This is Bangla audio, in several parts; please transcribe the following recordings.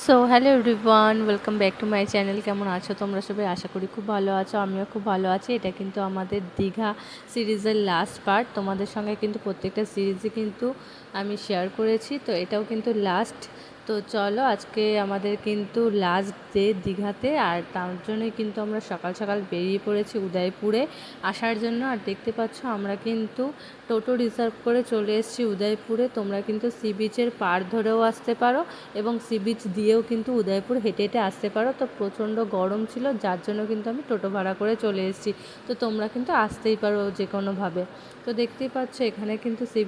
So hello everyone, welcome back to my channel. কেমন আছো তোমরা সবাই? আশা করি খুব ভালো আছো, আমিও খুব ভালো আছি। এটা কিন্তু আমাদের দীঘা সিরিজের লাস্ট পার্ট। তোমাদের সঙ্গে কিন্তু প্রত্যেকটা সিরিজই কিন্তু আমি শেয়ার করেছি, তো এটাও কিন্তু লাস্ট। তো চলো, আজকে আমাদের কিন্তু লাস্ট ডে দীঘাতে, আর তার জন্যই কিন্তু আমরা সকাল সকাল বেরিয়ে পড়েছি উদয়পুরে আসার জন্য। আর দেখতে পাচ্ছ আমরা কিন্তু টোটো রিজার্ভ করে চলে এসেছি উদয়পুরে। তোমরা কিন্তু সি বিচের পার ধরেও আসতে পারো এবং সি বিচ দিয়েও কিন্তু উদয়পুর হেঁটে হেঁটে আসতে পারো। তো প্রচণ্ড গরম ছিল, যার জন্য কিন্তু আমি টোটো ভাড়া করে চলে এসেছি। তো তোমরা কিন্তু আসতেই পারো যে কোনোভাবে। তো দেখতেই পাচ্ছ এখানে কিন্তু সি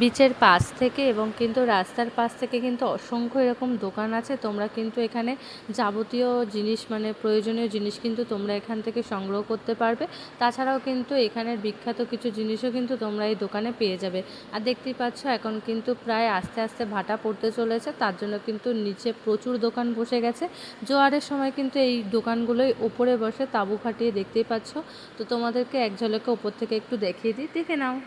বিচের পাশ থেকে এবং কিন্তু রাস্তার পাশ থেকে কিন্তু অসংখ্য এরকম দোকান আছে। তোমরা কিন্তু এখানে যাবতীয় জিনিস, মানে প্রয়োজনীয় জিনিস কিন্তু তোমরা এখান থেকে সংগ্রহ করতে পারবে। তাছাড়াও কিন্তু এখানের বিখ্যাত কিছু জিনিসও কিন্তু তোমরা এই দোকানে পেয়ে যাবে। আর দেখতেই পাচ্ছ এখন কিন্তু প্রায় আস্তে আস্তে ভাটা পড়তে চলেছে, তার জন্য কিন্তু নিচে প্রচুর দোকান বসে গেছে। জোয়ারের সময় কিন্তু এই দোকানগুলোই ওপরে বসে তাঁবু খাটিয়ে, দেখতেই পাচ্ছ। তো তোমাদেরকে এক ঝলকে ওপর থেকে একটু দেখিয়ে দিই, দেখে নাও।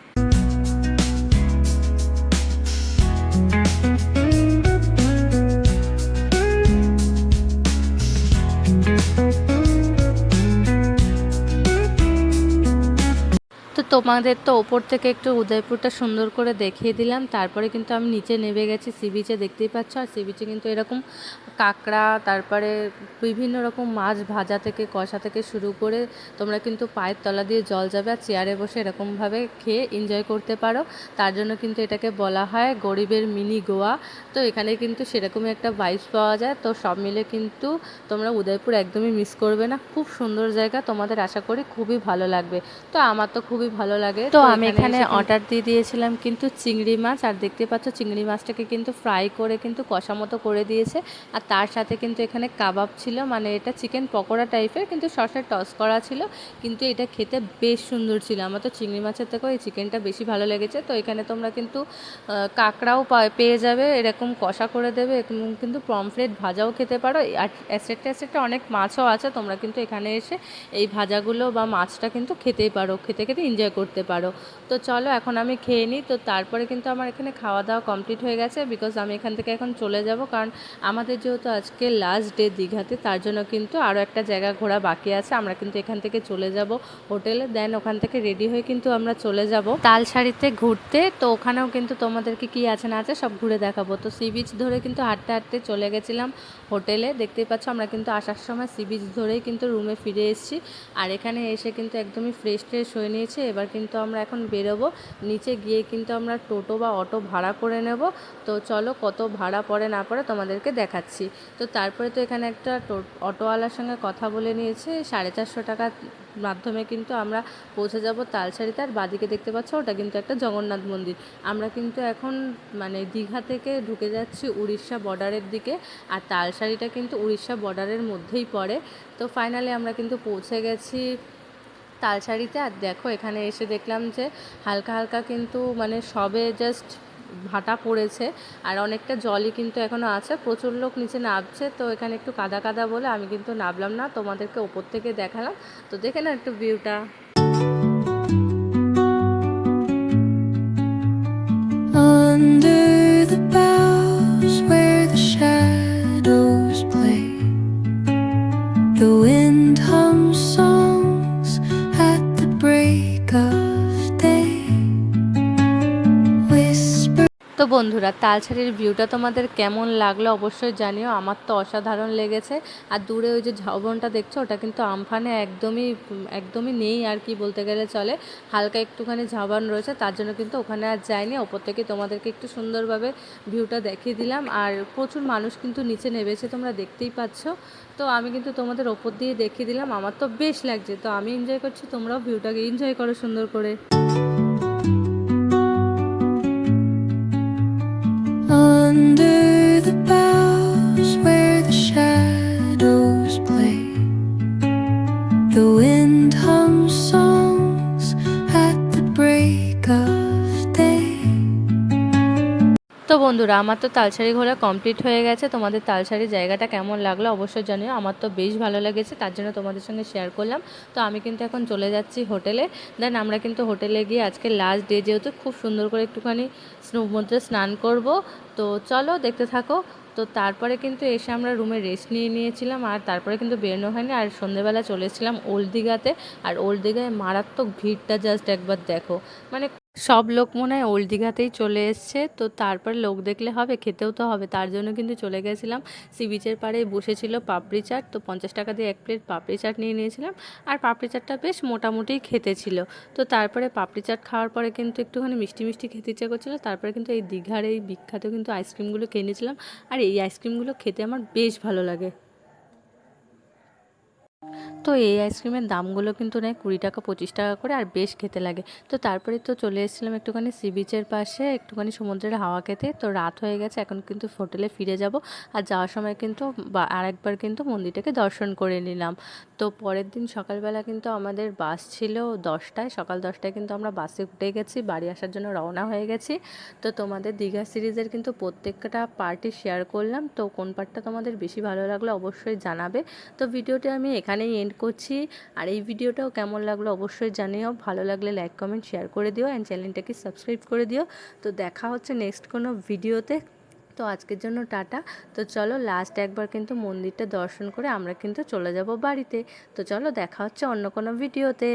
তো তোমাদের তো ওপর থেকে একটু উদয়পুরটা সুন্দর করে দেখিয়ে দিলাম। তারপরে কিন্তু আমি নিচে নেমে গেছি সি বিচে, দেখতেই পাচ্ছ। আর সি বিচে কিন্তু এরকম কাঁকড়া, তারপরে বিভিন্ন রকম মাছ ভাজা থেকে কষা থেকে শুরু করে তোমরা কিন্তু পায়ের তলা দিয়ে জল যাবে আর চেয়ারে বসে এরকমভাবে খেয়ে এনজয় করতে পারো। তার জন্য কিন্তু এটাকে বলা হয় গরিবের মিনি গোয়া। তো এখানে কিন্তু সেরকমই একটা ভাইবস পাওয়া যায়। তো সব মিলে কিন্তু তোমরা উদয়পুর একদমই মিস করবে না। খুব সুন্দর জায়গা, তোমাদের আশা করি খুবই ভালো লাগবে। তো আমার তো খুবই ভালো লাগে। তো আমি এখানে অর্ডার দিয়ে দিয়েছিলাম কিন্তু চিংড়ি মাছ। আর দেখতে পাচ্ছ চিংড়ি মাছটাকে কিন্তু ফ্রাই করে কিন্তু কষা মতো করে দিয়েছে। আর তার সাথে কিন্তু এখানে কাবাব ছিল, মানে এটা চিকেন পকোড়া টাইপের, কিন্তু সসে টস করা ছিল। কিন্তু এটা খেতে বেশ সুন্দর ছিল। আমার তো চিংড়ি মাছের থেকেও এই চিকেনটা বেশি ভালো লেগেছে। তো এখানে তোমরা কিন্তু কাঁকড়াও পেয়ে যাবে, এরকম কষা করে দেবে, এবং কিন্তু পমফ্রেট ভাজাও খেতে পারো। আর অ্যাসেটটা অনেক মাছও আছে, তোমরা কিন্তু এখানে এসে এই ভাজাগুলো বা মাছটা কিন্তু খেতেই পারো, খেতে খেতে এনজয় করতে পারো। তো চলো এখন আমি খেয়ে নিই। তো তারপরে কিন্তু আমার এখানে খাওয়া দাওয়া কমপ্লিট হয়ে গেছে, বিকজ আমি এখান থেকে এখন চলে যাব। কারণ আমাদের যেহেতু আজকে লাস্ট ডে দীঘাতে, তার জন্য কিন্তু আরও একটা জায়গা ঘোরা বাকি আছে। আমরা কিন্তু এখান থেকে চলে যাব হোটেলে, দেন ওখান থেকে রেডি হয়ে কিন্তু আমরা চলে যাব তালসারিতে ঘুরতে। তো ওখানেও কিন্তু তোমাদেরকে কি আছে না আছে সব ঘুরে দেখাবো। তো সি বিচ ধরে কিন্তু হাঁটতে হাঁটতে চলে গেছিলাম হোটেলে। দেখতেই পাচ্ছ আমরা কিন্তু আসার সময় সি বিচ ধরেই কিন্তু রুমে ফিরে এসেছি। আর এখানে এসে কিন্তু একদমই ফ্রেশ হয়ে নিয়েছে। এবার কিন্তু আমরা এখন বেরোবো, নিচে গিয়ে কিন্তু আমরা টোটো বা অটো ভাড়া করে নেব। তো চলো কত ভাড়া পড়ে না পড়ে তোমাদেরকে দেখাচ্ছি। তো তারপরে তো এখানে একটা অটোওয়ালার সঙ্গে কথা বলে নিয়েছে, 450 টাকার মাধ্যমে কিন্তু আমরা পৌঁছে যাব তালসারিতে। আর বাদিকে দেখতে পাচ্ছ ওটা কিন্তু একটা জগন্নাথ মন্দির। আমরা কিন্তু এখন মানে দীঘা থেকে ঢুকে যাচ্ছি উড়িষ্যা বর্ডারের দিকে। আর তালসারিটা কিন্তু উড়িষ্যা বর্ডারের মধ্যেই পড়ে। তো ফাইনালি আমরা কিন্তু পৌঁছে গেছি তালসারিতে। আর দেখো এখানে এসে দেখলাম যে হালকা হালকা কিন্তু মানে সবে জাস্ট ভাটা পড়েছে, আর অনেকটা জলই কিন্তু এখনও আছে। প্রচুর লোক নিচে নামছে, তো এখানে একটু কাদা কাদা বলে আমি কিন্তু নামলাম না, তোমাদেরকে ওপর থেকে দেখালাম। তো দেখে না একটু ভিউটা। Under the boughs where the shadows play, the wind hums songs at the break of day. Whisper. তো বন্ধুরা, তালসারির ভিউটা তোমাদের কেমন লাগলো অবশ্যই জানিও। আমার তো অসাধারণ লেগেছে। আর দূরে ওই যে ঝাউবনটা দেখছো, ওটা কিন্তু আমফানে একদমই নেই আর কি বলতে গেলে চলে। হালকা একটুখানি ঝাউবন রয়েছে, তার জন্য কিন্তু ওখানে আর যাইনি। ওপর থেকে তোমাদেরকে একটু সুন্দরভাবে ভিউটা দেখিয়ে দিলাম। আর প্রচুর মানুষ কিন্তু নিচে নেমেছে, তোমরা দেখতেই পাচ্ছ। তো আমি কিন্তু তোমাদের ওপর দিয়ে দেখিয়ে দিলাম। আমার তো বেশ লাগছে, তো আমি এনজয় করছি, তোমরাও ভিউটাকে এনজয় করো সুন্দর করে। Under the boughs where the shadows play, the wind hums songs at the break of day. তো বন্ধুরা, আমার তো তালসারি ঘোরা কমপ্লিট হয়ে গেছে। তোমাদের তালসারি জায়গাটা কেমন লাগলো অবশ্যই জানিও। আমার তো বেশ ভালো লেগেছে, তার জন্য তোমাদের সঙ্গে শেয়ার করলাম। তো আমি কিন্তু এখন চলে যাচ্ছি হোটেলে। দেন আমরা কিন্তু হোটেলে গিয়ে আজকে লাস্ট ডে যেহেতু, খুব সুন্দর করে একটুখানি সমুদ্রে স্নান করব। তো চলো দেখতে থাকো। তো তারপরে কিন্তু এসে আমরা রুমে রেস্ট নিয়েছিলাম, আর তারপরে কিন্তু বেরোনো হয়নি। আর সন্ধ্যেবেলা চলে এসেছিলাম ওল্ড দীঘাতে। আর ওল্ড দীঘায় মারাত্মক ভিড়টা জাস্ট একবার দেখো, মানে সব লোক মনে হয় ওল্ড দীঘাতেই চলে এসছে। তো তারপর লোক দেখলে হবে, খেতেও তো হবে, তার জন্য কিন্তু চলে গেছিলাম। সি বিচের পাড়ে বসেছিল পাপড়ি চাট, তো 50 টাকা দিয়ে 1 প্লেট পাপড়ি চাট নিয়ে নিয়েছিলাম। আর পাপড়ি চাটটা বেশ মোটামুটি খেতে ছিল। তো তারপরে পাপড়ি চাট খাওয়ার পরে কিন্তু একটুখানি মিষ্টি মিষ্টি খেতে ইচ্ছা করছিলো। তারপরে কিন্তু এই দীঘার এই বিখ্যাত কিন্তু আইসক্রিমগুলো কিনে নিয়েছিলাম। আর এই আইসক্রিমগুলো খেতে আমার বেশ ভালো লাগে। তো এই আইসক্রিমের দামগুলো কিন্তু নেয় 20 টাকা 25 টাকা করে, আর বেশ খেতে লাগে। তো তারপরে তো চলে এসেছিলাম একটুখানি সি বিচের পাশে একটুখানি সমুদ্রের হাওয়া খেতে। তো রাত হয়ে গেছে, এখন কিন্তু হোটেলে ফিরে যাব। আর যাওয়ার সময় কিন্তু আরেকবার কিন্তু মন্দিরটাকে দর্শন করে নিলাম। তো পরের দিন সকালবেলা কিন্তু আমাদের বাস ছিল 10টায়, সকাল 10টায় কিন্তু আমরা বাসে উঠে গেছি, বাড়ি আসার জন্য রওনা হয়ে গেছি। তো তোমাদের দীঘা সিরিজের কিন্তু প্রত্যেকটা পার্টি শেয়ার করলাম। তো কোন পার্টটা তোমাদের বেশি ভালো লাগলো অবশ্যই জানাবে। তো ভিডিওটি আমি এখানেই এন্ড করছি। আর এই ভিডিওটাও কেমন লাগলো অবশ্যই জানিও, ভালো লাগলে লাইক কমেন্ট শেয়ার করে দিও, অ্যান্ড চ্যানেলটাকে সাবস্ক্রাইব করে দিও। তো দেখা হচ্ছে নেক্সট কোনো ভিডিওতে। তো আজকের জন্য টাটা। তো চলো লাস্ট একবার কিন্তু মন্দিরটা দর্শন করে আমরা কিন্তু চলে যাব বাড়িতে। তো চলো দেখা হচ্ছে অন্য কোনো ভিডিওতে।